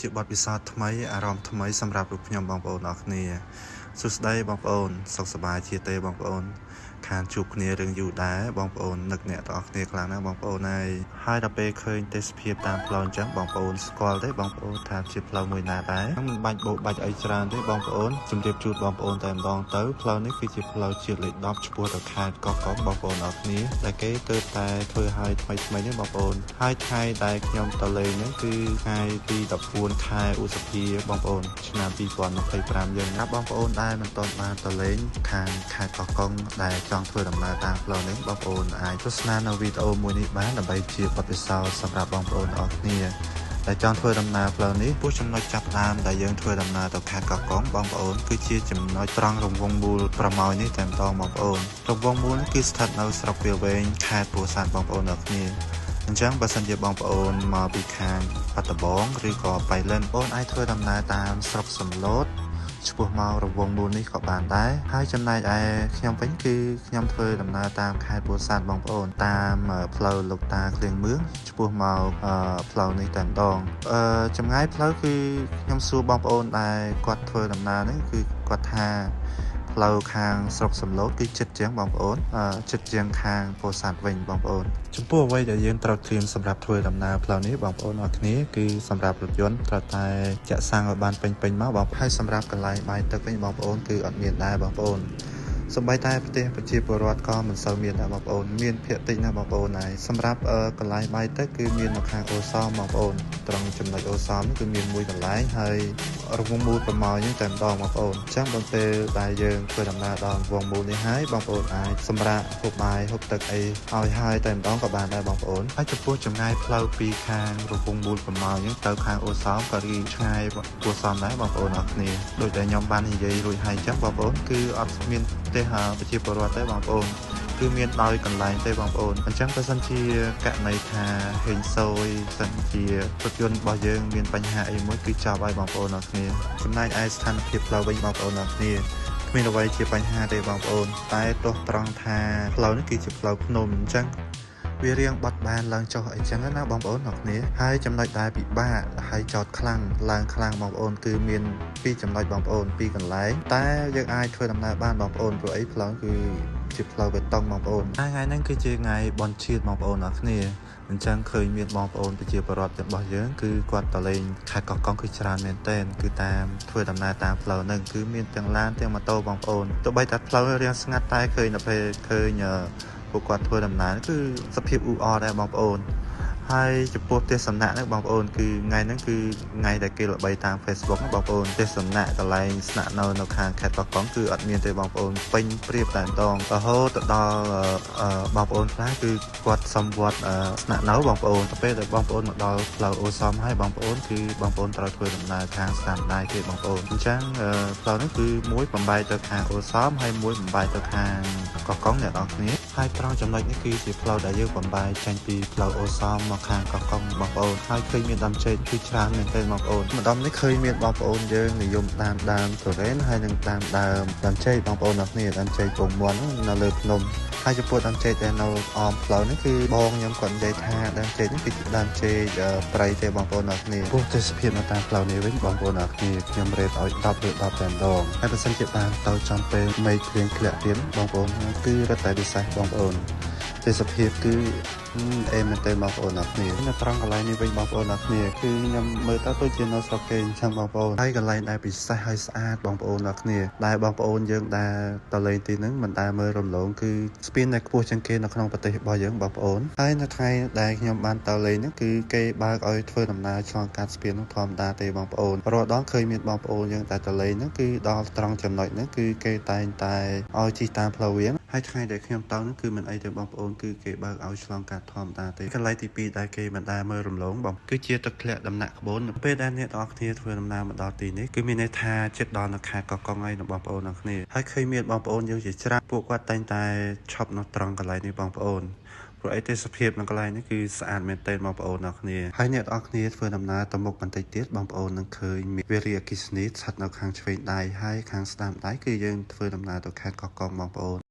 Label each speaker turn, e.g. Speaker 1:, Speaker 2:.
Speaker 1: ជាបទពិសោធន៍ថ្មីអារម្មណ៍ថ្មីសម្រាប់លោកខ្ញុំបងប្អូនអរគ្នាសួស្តីបងប្អូនសុខសប្បាយជាទេបងប្អូនខានជួបគ្នារឿងយូរដែរបងប្អូននឹកអ្នកទាំងអស់គ្នាខ្លាំងណាស់បងប្អូនហើយដល់ពេលឃើញទេសភាពតាមផ្លូវអញ្ចឹងបងប្អូនស្គាល់ទេបងប្អូនថាជាផ្លូវមួយណាដែរមិនបាច់បោកបាច់អីច្រើនទេបងប្អូនជំរាបជូនបងប្អូនតែម្ដងទៅផ្លូវនេះគឺជាផ្លូវជាតិលេខ10ឆ្ពោះទៅខេត្តកោះកុងបងប្អូនអរគ្នាដែលគេទើបតែធ្វើឲ្យថ្មីនេះបងប្អូនហើយថ្ងៃដែលខ្ញុំទៅលេងហ្នឹងគឺថ្ងៃទី14ខែឧសភាបងប្អូនឆ្នាំ2025យើងណាបងប្អូនដែលមិនទាន់បានទៅលេងខាងខេត្តកោះកុងដែលចង់ធ្វើដំណើរតាមផ្លូវនេះបងប្អូនអាចទស្សនានៅវីដេអូមួយនេះបានដើម្បីជាបទពិសោធន៍សម្រាប់បងប្អូនអរគ្នាដែលចង់ធ្វើដំណើរផ្លូវនេះពោះចំណុចចាប់ដើមដែលយើងធ្វើដំណើរទៅខេត្តកោះកុងបងប្អូនគឺជាចំណុចត្រង់រង្វង់មូលប្រម៉ោយនេះតែម្ដងបងប្អូនរង្វង់មូលនេះគឺស្ថិតនៅស្រុកវាលវែងខេត្តពោធិ៍សាត់បងប្អូនអរគ្នាអញ្ចឹងបើសិនជាបងប្អូនមកពីខាងបាត់ដំបងឬក៏បៃលិនបងអាចធ្វើដំណើរតាមស្រុកសំឡូតឆ្ពោះមករង្វង់មូលនេះក៏បានដែរហើយចំណែកឯខ្ញុំវិញគឺខ្ញុំធ្វើដំណើរតាមខេត្តពោធិ៍សាត់បងប្អូនតាមផ្លូវលោកតាឃ្លៀងមឿងឆ្ពោះមកផ្លូវនេះតែម្ដងចម្ងាយផ្លូវគឺខ្ញុំសួរបងប្អូនដែលគាត់ធ្វើដំណើរនេះគឺគាត់ថាផ្លូវខាងស្រុកសំឡូតគឺចិត្តជាងបងប្អូនចិត្តជាងខាងពោធិ៍សាត់វិញបងប្អូនចំពោះអ្វីដែលយើងត្រូវត្រៀមសម្រាប់ធ្វើដំណើរផ្លូវនេះបងប្អូនអរគ្នាគឺសម្រាប់រថយន្តត្រូវតែចាក់សាំងឲ្យបានពេញមកបងហើយសម្រាប់កន្លែងបាយទឹកវិញបងប្អូនគឺអត់មានដែរបងប្អូនសូម្បីតែប្រទេសប្រជាពលរដ្ឋក៏មិនសូវមានដែរបងប្អូនមានភាគតិចណាស់បងប្អូនហើយសម្រាប់កន្លែងបាយទឹកគឺមាននៅខាងអូសមបងប្អូនត្រង់ចំណុចអូសមគឺមានមួយកន្លែងហើយរង្វង់មូលប្រម៉ោយនេះតែម្ដងបងប្អូនអញ្ចឹងដល់ពេលដែលយើងធ្វើដំណើរដល់រង្វង់មូលនេះហើយបងប្អូនអាចសម្រាកហូបបាយហូបទឹកអីឲ្យហើយតែម្ដងក៏បានដែរបងប្អូនហើយចំពោះចម្ងាយផ្លូវពីខាងរង្វង់មូលប្រម៉ោយនេះទៅខាងអូសមក៏រីឆ្ងាយគួរសមដែរបងប្អូនអរគ្នាដោយតែខ្ញុំបាននិយាយរួចហើយអញ្ចឹងបងប្អូនគឺអត់មានទេប្រជាពលរដ្ឋទេបងប្អូនគឺមានដោយកន្លែងទេបងប្អូនអញ្ចឹងបើសិនជាករណីថាហេងសូយសិនជារថយន្តរបស់យើងមានបញ្ហាអីមួយគឺចប់ហើយបងប្អូនអរគ្នាចំណែកឯស្ថានភាពផ្លូវវិញបងប្អូនអរគ្នាគ្មានអ្វីជាបញ្ហាទេបងប្អូនតែទោះត្រង់ថាផ្លូវនេះគឺជាផ្លូវភ្នំអញ្ចឹងវារៀងបត់បានឡើងចុះអីចឹងណាបងប្អូនអរគ្នាហើយចំណុចដែលពិបាកហើយចោតខ្លាំងឡើងខ្លាំងបងប្អូនគឺមាន2ចំណុចបងប្អូន2កន្លែងតែយើងអាចធ្វើដំណើរបានបងប្អូនព្រោះអីផ្លូវគឺជាផ្លូវបេតុងបងប្អូនថ្ងៃហ្នឹងគឺជាថ្ងៃបុណ្យជាតិបងប្អូនអរគ្នាអញ្ចឹងឃើញមានបងប្អូនប្រជាពលរដ្ឋរបស់យើងគឺគាត់ទៅលេងខេត្តកោះកុងគឺច្រើនមែនទែនគឺតាមធ្វើដំណើរតាមផ្លូវហ្នឹងគឺមានទាំងឡានទាំងម៉ូតូបងប្អូនទោះបីតែផ្លូវរាងស្ងាត់តែឃើញដល់ពេលឃើញពួកគាត់ធ្វើដំណើរគឺសភាពអ៊ូអរដែរបងប្អូនហើយចំពោះទេសសំណាក់ហ្នឹងបងប្អូនគឺថ្ងៃហ្នឹងគឺថ្ងៃដែលគេល្បីតាម Facebook ហ្នឹងបងប្អូនទេសសំណាក់កន្លែងស្នាក់នៅខាងខេត្តកោះកុងគឺអត់មានទេបងប្អូនពេញព្រៀបតែម្ដងរហូតទៅដល់បងប្អូនខ្លះគឺគាត់សំវត្តស្នាក់នៅបងប្អូនទៅពេលដែលបងប្អូនមកដល់ផ្លូវអូសមហើយបងប្អូនគឺបងប្អូនត្រូវធ្វើដំណើរខាងស្តាំដៃទេបងប្អូនអញ្ចឹងផ្លូវនេះគឺមួយបំបែកទៅខាងអូសមហើយមួយបំបែកទៅខាងកោះកុងអ្នកនរគ្នាហើយត្រង់ចំណុចនេះគឺជាផ្លូវដែលយើងបំបែកចេញពីផ្លូវអូសមមកខាងកោះកុងបងប្អូនហើយឃើញមានដើមចេកគឺច្រើនមែនទែនបងប្អូនម្ដងនេះឃើញមានបងប្អូនយើងនិយមដើមទុរេនហើយនឹងដើមចេកបងប្អូនអរគ្នាដើមចេកពងមាន់នៅលើភ្នំហើយចំពោះដើមចេកដែលនៅអមផ្លូវនេះគឺបងខ្ញុំគាត់និយាយថាដើមចេកនេះគឺជាដើមចេកព្រៃទេបងប្អូនអរគ្នាពោះទេសភាពនៅតាមផ្លូវនេះវិញបងប្អូនអរគ្នាខ្ញុំរេតឲ្យ10លើ10តែម្ដងហើយបើសិនជាបានទៅចំពេលមេឃភ្លៀងធ្លាក់ទៀតបងប្អូនគឺរត់តែពិសេសបងប្អូនទេសភាពគឺអេមែនទេបងប្អូនអរគ្នានៅត្រង់កន្លែងនេះវិញបងប្អូនអរគ្នាគឺខ្ញុំមើលទៅដូចជានៅស្រុកគេអញ្ចឹងបងប្អូនហើយកន្លែងដែលពិសេសហើយស្អាតបងប្អូនអរគ្នាដែលបងប្អូនយើងដែលទៅលេងទីហ្នឹងមិនដែលមើលរំលងគឺស្ពានដែលខ្ពស់ជាងគេនៅក្នុងប្រទេសរបស់យើងបងប្អូនហើយនៅថ្ងៃដែលខ្ញុំបានទៅលេងហ្នឹងគឺគេបើកឲ្យធ្វើដំណើរឆ្លងកាត់ស្ពានហ្នឹងធម្មតាទេបងប្អូនរាល់ដងឃើញមានបងប្អូនយើងតែទៅលេងហ្នឹងគឺដល់ត្រង់ចំណុចហ្នឹងគឺគេតែងតែឲ្យជិះតាមផ្លូវវាងហើយថ្ងៃដែលខ្ញុំទៅហ្នឹងគឺមិនអីទេបងប្អូនគឺគេបើកឲ្យឆ្លងកាត់ធម្មតាទេកន្លែងទី2ដែលគេមិនដែលមើលរំលងបងគឺជាទឹកធ្លាក់ដំណាក់ក្បូនពេលដែលអ្នកទាំងអស់គ្នាធ្វើដំណើរមកដល់ទីនេះគឺមានន័យថាជិតដល់នៅខេត្តកោះកុងហើយបងប្អូនទាំងគ្នាហើយឃើញមានបងប្អូនយើងជាច្រើនពួកគាត់តែងតែឈប់នៅត្រង់កន្លែងនេះបងប្អូនព្រោះអីទេសភាពនៅកន្លែងនេះគឺស្អាតមែនទែនបងប្អូនទាំងគ្នាហើយអ្នកទាំងអស់គ្នាធ្វើដំណើរទៅមុខបន្តិចទៀតបងប្អូននឹងឃើញមានវារីអគ្គិសនីស្ថិតនៅខាងឆ្វេងដៃហើយខាងស្ដាំដៃគឺយើងធ្វើដំណើរទៅខេត្តកោះកុងបងប្អូន